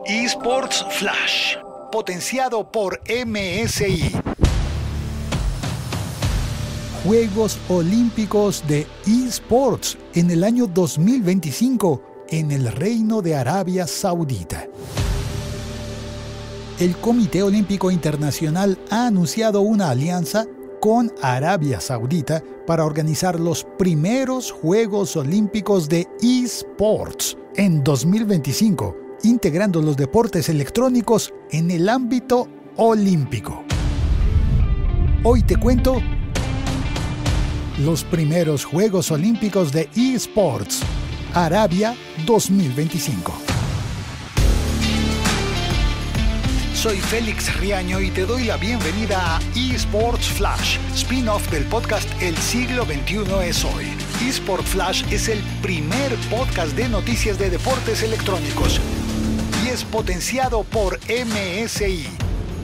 eSports Flash, potenciado por MSI. Juegos Olímpicos de eSports en el año 2025 en el Reino de Arabia Saudita. El Comité Olímpico Internacional ha anunciado una alianza con Arabia Saudita para organizar los primeros Juegos Olímpicos de eSports en 2025, integrando los deportes electrónicos en el ámbito olímpico. Hoy te cuento los primeros Juegos Olímpicos de eSports, Arabia 2025. Soy Félix Riaño y te doy la bienvenida a eSports Flash, spin-off del podcast El siglo XXI es hoy. eSports Flash es el primer podcast de noticias de deportes electrónicos y es potenciado por MSI.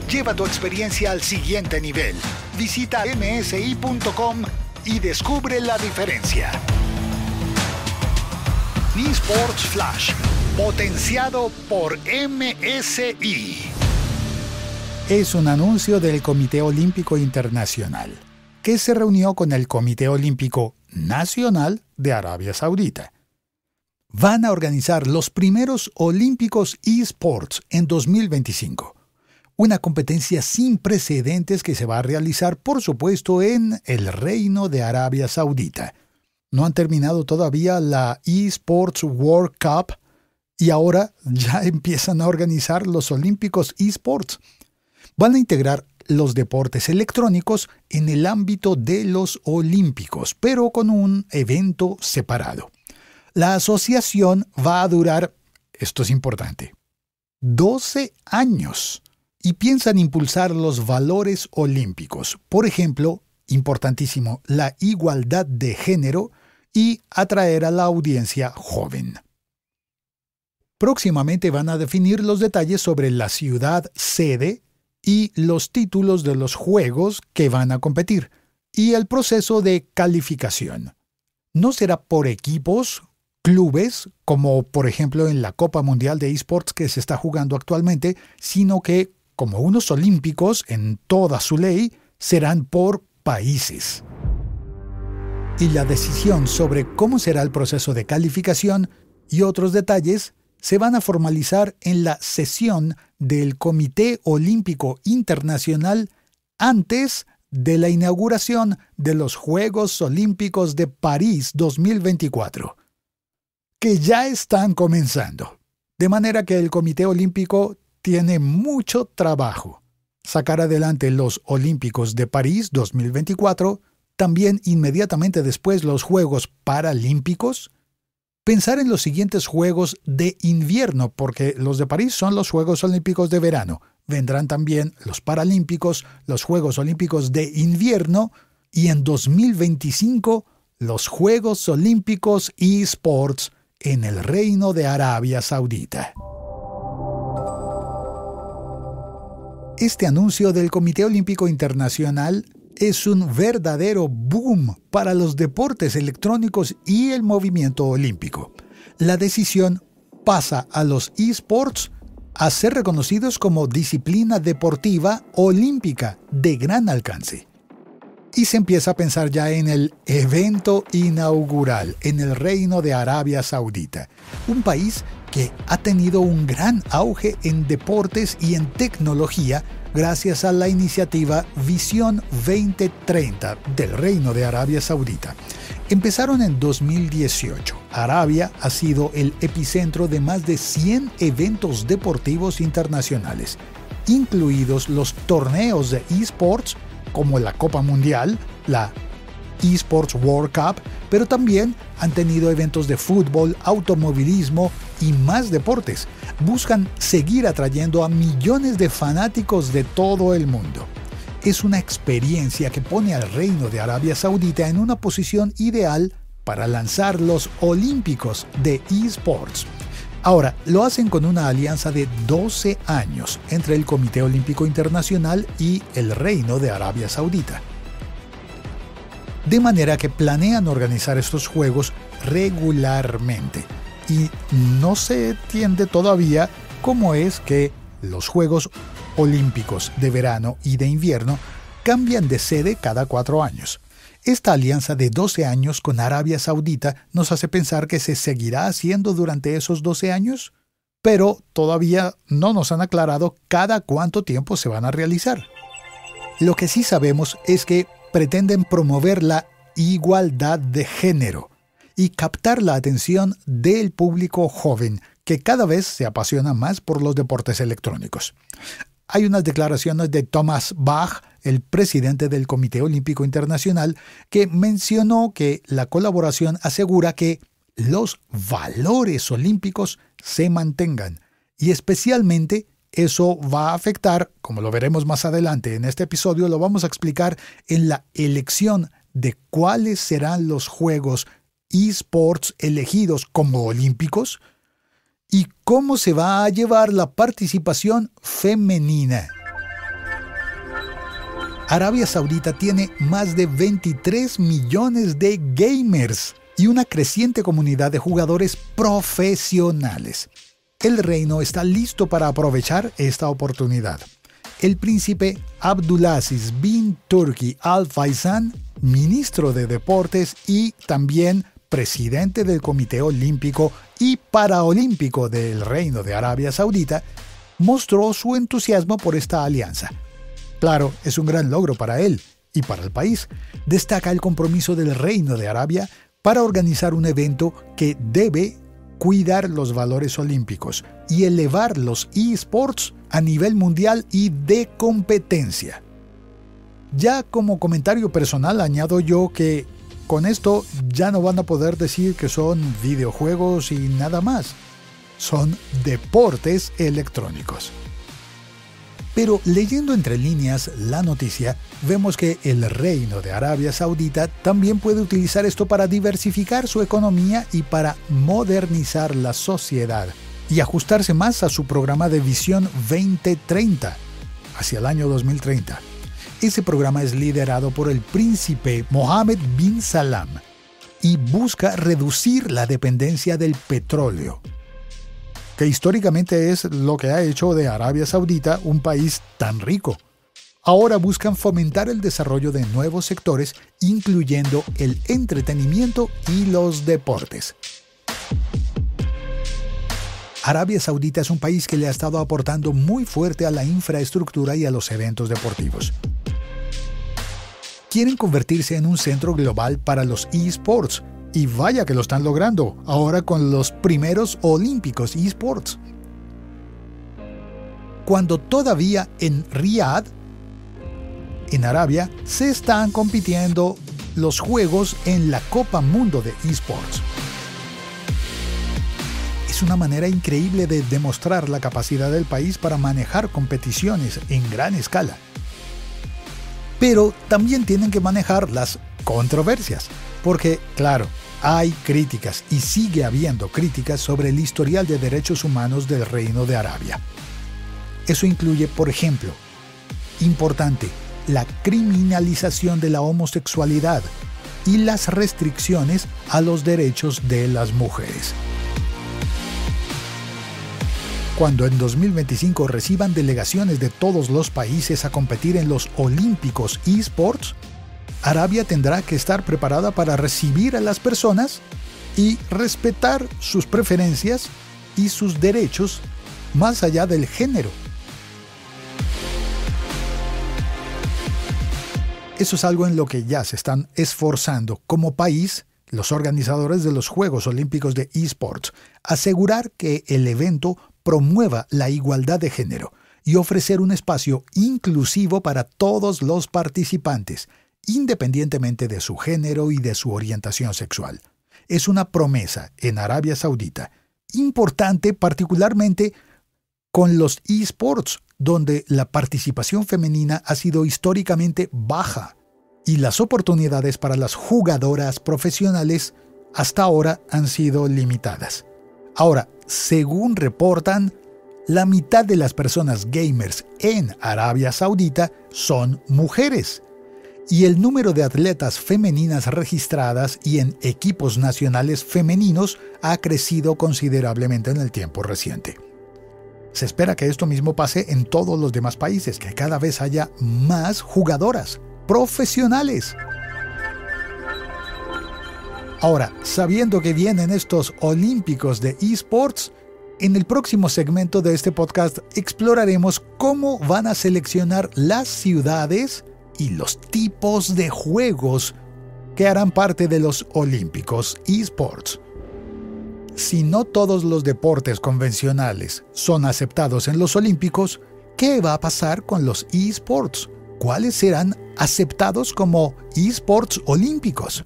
Lleva tu experiencia al siguiente nivel. Visita msi.com y descubre la diferencia. eSports Flash, potenciado por MSI. Es un anuncio del Comité Olímpico Internacional, que se reunió con el Comité Olímpico Nacional de Arabia Saudita. Van a organizar los primeros Olímpicos eSports en 2025. Una competencia sin precedentes que se va a realizar, por supuesto, en el Reino de Arabia Saudita. No han terminado todavía la eSports World Cup y ahora ya empiezan a organizar los Olímpicos eSports. Van a integrar los deportes electrónicos en el ámbito de los olímpicos, pero con un evento separado. La asociación va a durar, esto es importante, 12 años y piensan impulsar los valores olímpicos. Por ejemplo, importantísimo, la igualdad de género y atraer a la audiencia joven. Próximamente van a definir los detalles sobre la ciudad sede y los títulos de los juegos que van a competir y el proceso de calificación. No será por equipos, clubes, como por ejemplo en la Copa Mundial de eSports que se está jugando actualmente, sino que, como unos olímpicos en toda su ley, serán por países. Y la decisión sobre cómo será el proceso de calificación y otros detalles se van a formalizar en la sesión del Comité Olímpico Internacional antes de la inauguración de los Juegos Olímpicos de París 2024, que ya están comenzando. De manera que el Comité Olímpico tiene mucho trabajo. Sacar adelante los Olímpicos de París 2024, también inmediatamente después los Juegos Paralímpicos, pensar en los siguientes Juegos de invierno, porque los de París son los Juegos Olímpicos de verano. Vendrán también los Paralímpicos, los Juegos Olímpicos de invierno y en 2025 los Juegos Olímpicos eSports en el Reino de Arabia Saudita. Este anuncio del Comité Olímpico Internacional es un verdadero boom para los deportes electrónicos y el movimiento olímpico. La decisión pasa a los eSports a ser reconocidos como disciplina deportiva olímpica de gran alcance. Y se empieza a pensar ya en el evento inaugural en el Reino de Arabia Saudita, un país que ha tenido un gran auge en deportes y en tecnología gracias a la iniciativa Visión 2030 del Reino de Arabia Saudita. Empezaron en 2018. Arabia ha sido el epicentro de más de 100 eventos deportivos internacionales, incluidos los torneos de eSports como la Copa Mundial, la eSports World Cup, pero también han tenido eventos de fútbol, automovilismo y más deportes. Buscan seguir atrayendo a millones de fanáticos de todo el mundo. Es una experiencia que pone al Reino de Arabia Saudita en una posición ideal para lanzar los Olímpicos de eSports. Ahora, lo hacen con una alianza de 12 años entre el Comité Olímpico Internacional y el Reino de Arabia Saudita. De manera que planean organizar estos juegos regularmente. Y no se entiende todavía cómo es que los Juegos Olímpicos de verano y de invierno cambian de sede cada 4 años. Esta alianza de 12 años con Arabia Saudita nos hace pensar que se seguirá haciendo durante esos 12 años, pero todavía no nos han aclarado cada cuánto tiempo se van a realizar. Lo que sí sabemos es que pretenden promover la igualdad de género y captar la atención del público joven, que cada vez se apasiona más por los deportes electrónicos. Hay unas declaraciones de Thomas Bach, el presidente del Comité Olímpico Internacional, que mencionó que la colaboración asegura que los valores olímpicos se mantengan, y especialmente eso va a afectar, como lo veremos más adelante en este episodio, lo vamos a explicar en la elección de cuáles serán los juegos eSports elegidos como olímpicos y cómo se va a llevar la participación femenina. Arabia Saudita tiene más de 23 millones de gamers y una creciente comunidad de jugadores profesionales. El reino está listo para aprovechar esta oportunidad. El príncipe Abdulaziz bin Turki Al Faisal, ministro de Deportes y también presidente del Comité Olímpico y Paraolímpico del Reino de Arabia Saudita, mostró su entusiasmo por esta alianza. Claro, es un gran logro para él y para el país. Destaca el compromiso del Reino de Arabia para organizar un evento que debe cuidar los valores olímpicos y elevar los eSports a nivel mundial y de competencia. Ya como comentario personal añado yo que con esto ya no van a poder decir que son videojuegos y nada más. Son deportes electrónicos. Pero leyendo entre líneas la noticia, vemos que el Reino de Arabia Saudita también puede utilizar esto para diversificar su economía y para modernizar la sociedad y ajustarse más a su programa de Visión 2030, hacia el año 2030. Ese programa es liderado por el príncipe Mohammed bin Salman y busca reducir la dependencia del petróleo, que históricamente es lo que ha hecho de Arabia Saudita un país tan rico. Ahora buscan fomentar el desarrollo de nuevos sectores, incluyendo el entretenimiento y los deportes. Arabia Saudita es un país que le ha estado aportando muy fuerte a la infraestructura y a los eventos deportivos. Quieren convertirse en un centro global para los eSports, y vaya que lo están logrando, ahora con los primeros Olímpicos eSports. Cuando todavía en Riad, en Arabia, se están compitiendo los juegos en la Copa Mundo de eSports. Es una manera increíble de demostrar la capacidad del país para manejar competiciones en gran escala. Pero también tienen que manejar las controversias, porque, claro, hay críticas y sigue habiendo críticas sobre el historial de derechos humanos del Reino de Arabia. Eso incluye, por ejemplo, importante, la criminalización de la homosexualidad y las restricciones a los derechos de las mujeres. Cuando en 2025 reciban delegaciones de todos los países a competir en los Olímpicos eSports, Arabia tendrá que estar preparada para recibir a las personas y respetar sus preferencias y sus derechos más allá del género. Eso es algo en lo que ya se están esforzando como país los organizadores de los Juegos Olímpicos de eSports, asegurar que el evento promueva la igualdad de género y ofrecer un espacio inclusivo para todos los participantes, independientemente de su género y de su orientación sexual. Es una promesa en Arabia Saudita, importante particularmente con los eSports, donde la participación femenina ha sido históricamente baja y las oportunidades para las jugadoras profesionales hasta ahora han sido limitadas. Ahora, según reportan, la mitad de las personas gamers en Arabia Saudita son mujeres, y el número de atletas femeninas registradas y en equipos nacionales femeninos ha crecido considerablemente en el tiempo reciente. Se espera que esto mismo pase en todos los demás países, que cada vez haya más jugadoras profesionales. Ahora, sabiendo que vienen estos Olímpicos de eSports, en el próximo segmento de este podcast exploraremos cómo van a seleccionar las ciudades y los tipos de juegos que harán parte de los Olímpicos eSports. Si no todos los deportes convencionales son aceptados en los Olímpicos, ¿qué va a pasar con los eSports? ¿Cuáles serán aceptados como eSports olímpicos?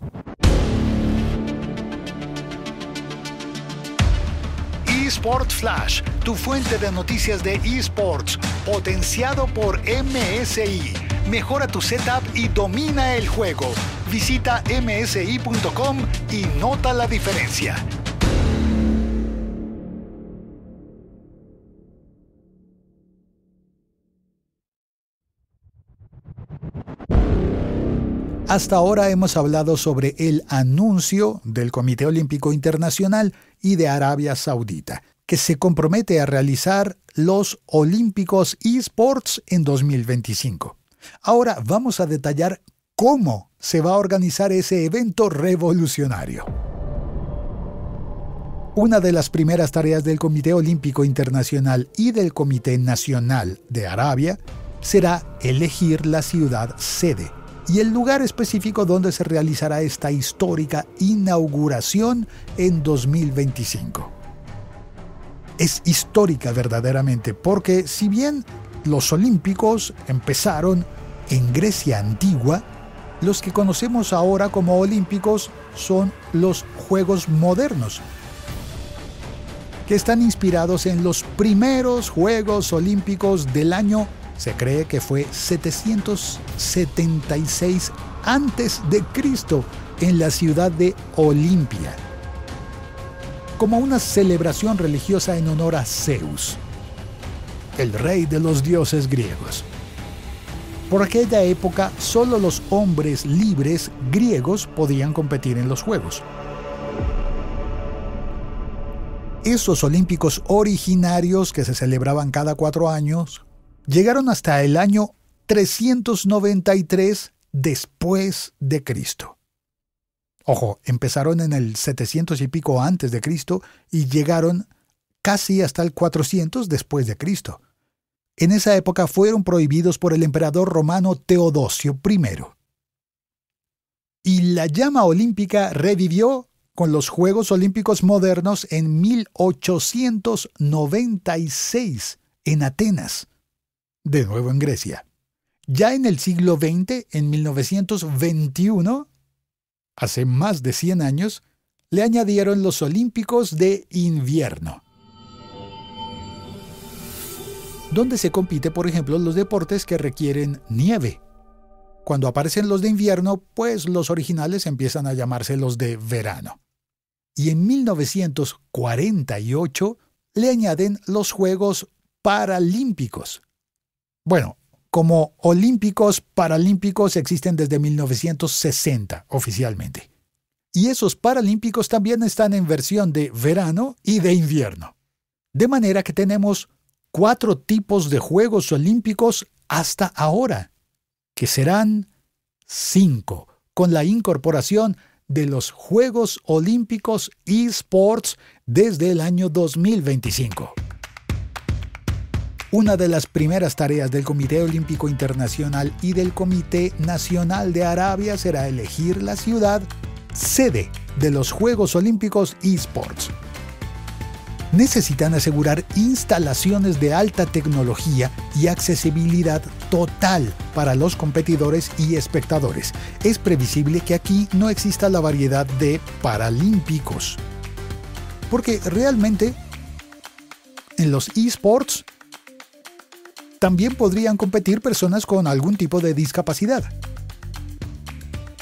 eSport Flash, tu fuente de noticias de eSports, potenciado por MSI. Mejora tu setup y domina el juego. Visita msi.com y nota la diferencia. Hasta ahora hemos hablado sobre el anuncio del Comité Olímpico Internacional y de Arabia Saudita, que se compromete a realizar los Olímpicos eSports en 2025. Ahora vamos a detallar cómo se va a organizar ese evento revolucionario. Una de las primeras tareas del Comité Olímpico Internacional y del Comité Nacional de Arabia será elegir la ciudad sede y el lugar específico donde se realizará esta histórica inauguración en 2025. Es histórica verdaderamente porque si bien los Olímpicos empezaron en Grecia antigua, los que conocemos ahora como Olímpicos son los Juegos modernos, que están inspirados en los primeros Juegos Olímpicos del año, se cree que fue 776 a.C. en la ciudad de Olimpia, como una celebración religiosa en honor a Zeus, el rey de los dioses griegos. Por aquella época, solo los hombres libres griegos podían competir en los Juegos. Esos Olímpicos originarios que se celebraban cada 4 años llegaron hasta el año 393 después de Cristo. Ojo, empezaron en el 700 y pico antes de Cristo y llegaron casi hasta el 400 después de Cristo. En esa época fueron prohibidos por el emperador romano Teodosio I. Y la llama olímpica revivió con los Juegos Olímpicos modernos en 1896 en Atenas, de nuevo en Grecia. Ya en el siglo XX, en 1921, hace más de 100 años, le añadieron los Olímpicos de invierno, donde se compite, por ejemplo, los deportes que requieren nieve. Cuando aparecen los de invierno, pues los originales empiezan a llamarse los de verano. Y en 1948 le añaden los Juegos Paralímpicos. Bueno, como Olímpicos Paralímpicos existen desde 1960 oficialmente. Y esos Paralímpicos también están en versión de verano y de invierno. De manera que tenemos 4 tipos de Juegos Olímpicos hasta ahora, que serán 5, con la incorporación de los Juegos Olímpicos eSports desde el año 2025. Una de las primeras tareas del Comité Olímpico Internacional y del Comité Nacional de Arabia será elegir la ciudad sede de los Juegos Olímpicos eSports. Necesitan asegurar instalaciones de alta tecnología y accesibilidad total para los competidores y espectadores. Es previsible que aquí no exista la variedad de paralímpicos, porque realmente en los eSports también podrían competir personas con algún tipo de discapacidad.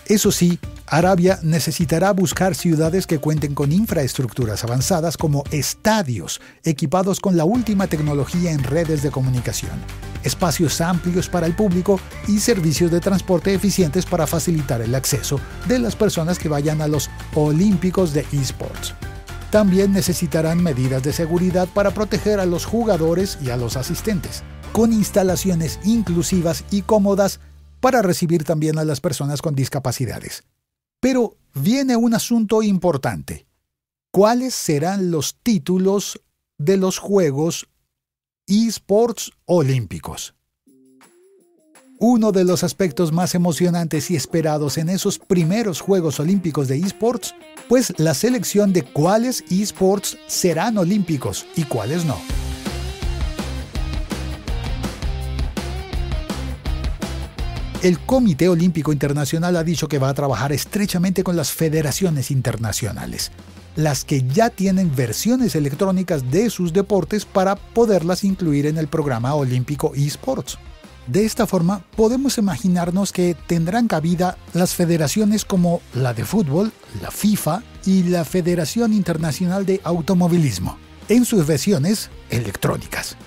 Eso sí, Arabia necesitará buscar ciudades que cuenten con infraestructuras avanzadas como estadios equipados con la última tecnología en redes de comunicación, espacios amplios para el público y servicios de transporte eficientes para facilitar el acceso de las personas que vayan a los Olímpicos de eSports. También necesitarán medidas de seguridad para proteger a los jugadores y a los asistentes, con instalaciones inclusivas y cómodas para recibir también a las personas con discapacidades. Pero viene un asunto importante. ¿Cuáles serán los títulos de los Juegos eSports Olímpicos? Uno de los aspectos más emocionantes y esperados en esos primeros Juegos Olímpicos de eSports, pues la selección de cuáles eSports serán olímpicos y cuáles no. El Comité Olímpico Internacional ha dicho que va a trabajar estrechamente con las federaciones internacionales, las que ya tienen versiones electrónicas de sus deportes para poderlas incluir en el programa olímpico eSports. De esta forma, podemos imaginarnos que tendrán cabida las federaciones como la de fútbol, la FIFA y la Federación Internacional de Automovilismo, en sus versiones electrónicas.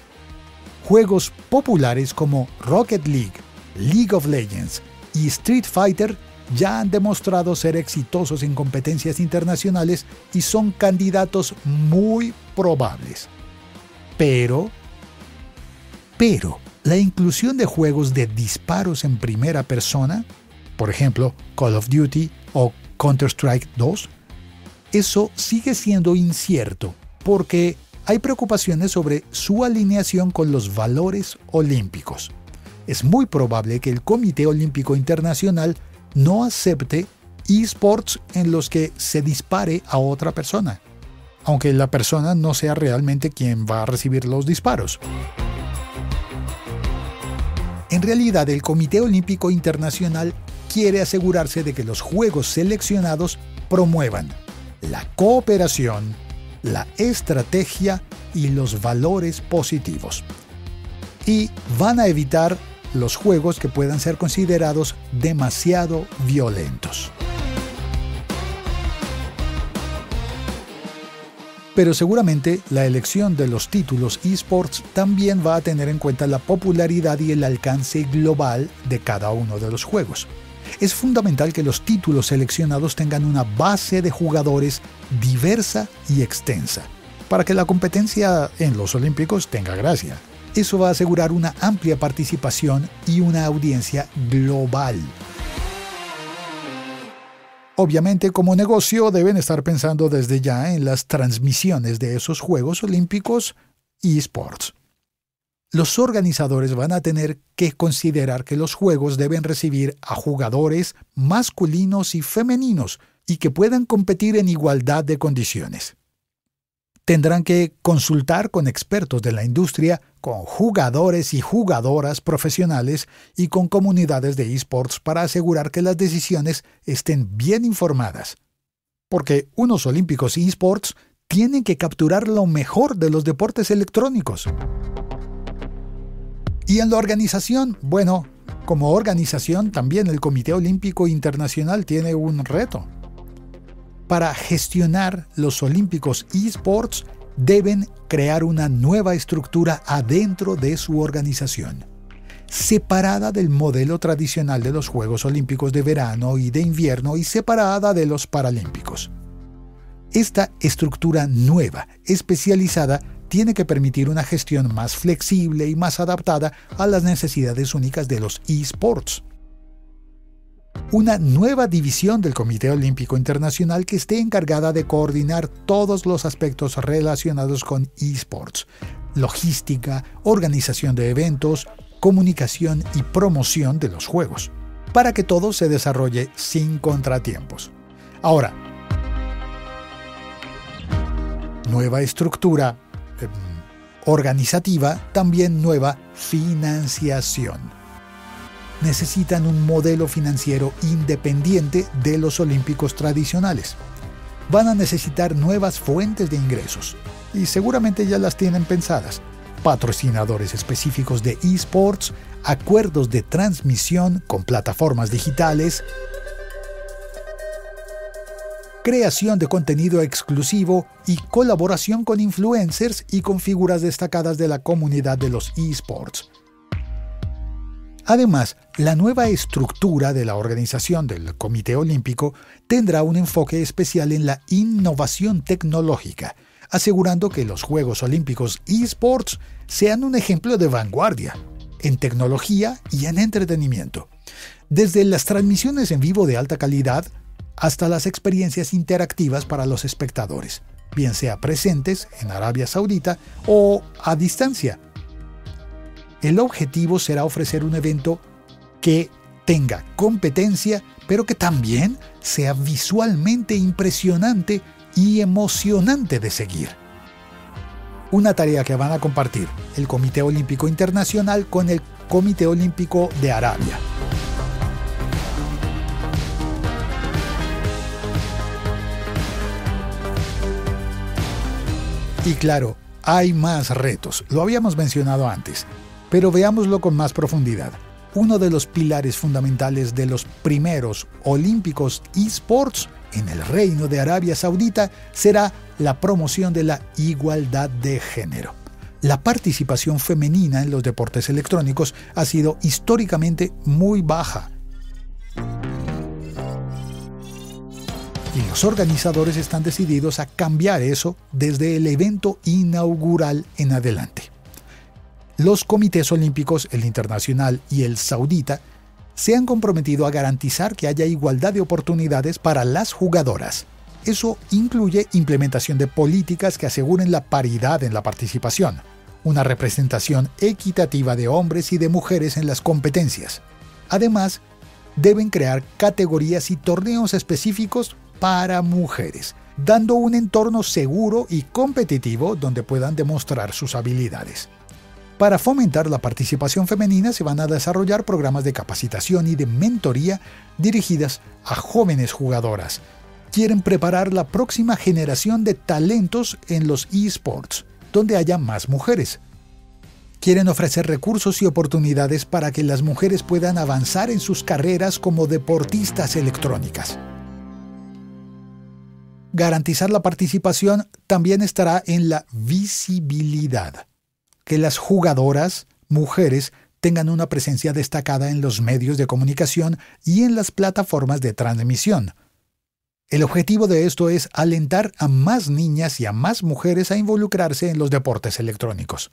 Juegos populares como Rocket League, League of Legends y Street Fighter ya han demostrado ser exitosos en competencias internacionales y son candidatos muy probables. Pero, la inclusión de juegos de disparos en primera persona, por ejemplo, Call of Duty o Counter-Strike 2, eso sigue siendo incierto porque hay preocupaciones sobre su alineación con los valores olímpicos. Es muy probable que el Comité Olímpico Internacional no acepte eSports en los que se dispare a otra persona, aunque la persona no sea realmente quien va a recibir los disparos. En realidad, el Comité Olímpico Internacional quiere asegurarse de que los juegos seleccionados promuevan la cooperación, la estrategia y los valores positivos. Y van a evitar los juegos que puedan ser considerados demasiado violentos. Pero seguramente la elección de los títulos eSports también va a tener en cuenta la popularidad y el alcance global de cada uno de los juegos. Es fundamental que los títulos seleccionados tengan una base de jugadores diversa y extensa, para que la competencia en los Olímpicos tenga gracia. Eso va a asegurar una amplia participación y una audiencia global. Obviamente, como negocio, deben estar pensando desde ya en las transmisiones de esos Juegos Olímpicos eSports. Los organizadores van a tener que considerar que los Juegos deben recibir a jugadores masculinos y femeninos y que puedan competir en igualdad de condiciones. Tendrán que consultar con expertos de la industria, con jugadores y jugadoras profesionales y con comunidades de eSports para asegurar que las decisiones estén bien informadas. Porque unos Olímpicos eSports tienen que capturar lo mejor de los deportes electrónicos. Y en la organización, bueno, como organización también el Comité Olímpico Internacional tiene un reto. Para gestionar los Olímpicos eSports, deben crear una nueva estructura adentro de su organización, separada del modelo tradicional de los Juegos Olímpicos de verano y de invierno y separada de los Paralímpicos. Esta estructura nueva, especializada, tiene que permitir una gestión más flexible y más adaptada a las necesidades únicas de los eSports. Una nueva división del Comité Olímpico Internacional que esté encargada de coordinar todos los aspectos relacionados con eSports: logística, organización de eventos, comunicación y promoción de los juegos, para que todo se desarrolle sin contratiempos. Ahora, nueva estructura organizativa, también nueva financiación. Necesitan un modelo financiero independiente de los olímpicos tradicionales. Van a necesitar nuevas fuentes de ingresos, y seguramente ya las tienen pensadas: patrocinadores específicos de eSports, acuerdos de transmisión con plataformas digitales, creación de contenido exclusivo y colaboración con influencers y con figuras destacadas de la comunidad de los eSports. Además, la nueva estructura de la organización del Comité Olímpico tendrá un enfoque especial en la innovación tecnológica, asegurando que los Juegos Olímpicos eSports sean un ejemplo de vanguardia en tecnología y en entretenimiento. Desde las transmisiones en vivo de alta calidad hasta las experiencias interactivas para los espectadores, bien sea presentes en Arabia Saudita o a distancia. El objetivo será ofrecer un evento que tenga competencia, pero que también sea visualmente impresionante y emocionante de seguir. Una tarea que van a compartir el Comité Olímpico Internacional con el Comité Olímpico de Arabia. Y claro, hay más retos, lo habíamos mencionado antes, pero veámoslo con más profundidad. Uno de los pilares fundamentales de los primeros Olímpicos eSports en el Reino de Arabia Saudita será la promoción de la igualdad de género. La participación femenina en los deportes electrónicos ha sido históricamente muy baja. Y los organizadores están decididos a cambiar eso desde el evento inaugural en adelante. Los comités olímpicos, el internacional y el saudita, se han comprometido a garantizar que haya igualdad de oportunidades para las jugadoras. Eso incluye implementación de políticas que aseguren la paridad en la participación, una representación equitativa de hombres y de mujeres en las competencias. Además, deben crear categorías y torneos específicos para mujeres, dando un entorno seguro y competitivo donde puedan demostrar sus habilidades. Para fomentar la participación femenina se van a desarrollar programas de capacitación y de mentoría dirigidas a jóvenes jugadoras. Quieren preparar la próxima generación de talentos en los eSports, donde haya más mujeres. Quieren ofrecer recursos y oportunidades para que las mujeres puedan avanzar en sus carreras como deportistas electrónicas. Garantizar la participación también estará en la visibilidad. Que las jugadoras, mujeres, tengan una presencia destacada en los medios de comunicación y en las plataformas de transmisión. El objetivo de esto es alentar a más niñas y a más mujeres a involucrarse en los deportes electrónicos.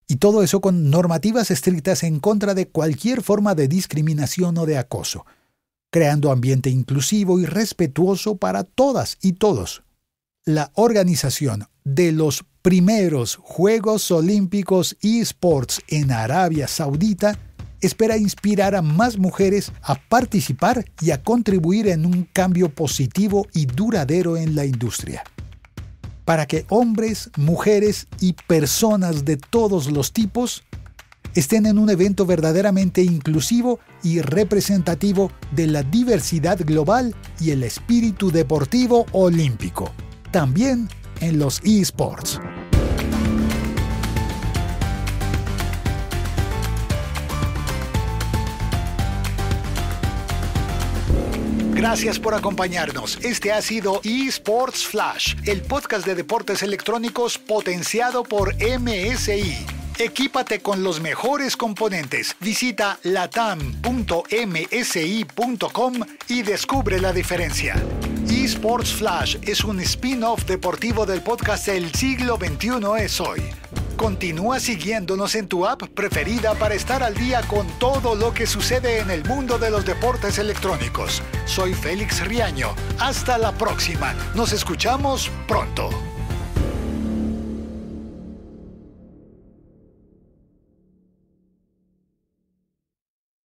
Y todo eso con normativas estrictas en contra de cualquier forma de discriminación o de acoso, creando ambiente inclusivo y respetuoso para todas y todos. La organización de los primeros Juegos Olímpicos eSports en Arabia Saudita espera inspirar a más mujeres a participar y a contribuir en un cambio positivo y duradero en la industria. Para que hombres, mujeres y personas de todos los tipos estén en un evento verdaderamente inclusivo y representativo de la diversidad global y el espíritu deportivo olímpico, también en los eSports. Gracias por acompañarnos. Este ha sido eSports Flash, el podcast de deportes electrónicos potenciado por MSI. Equípate con los mejores componentes. Visita latam.msi.com y descubre la diferencia. eSports Flash es un spin-off deportivo del podcast El siglo XXI es hoy. Continúa siguiéndonos en tu app preferida para estar al día con todo lo que sucede en el mundo de los deportes electrónicos. Soy Félix Riaño. Hasta la próxima. Nos escuchamos pronto.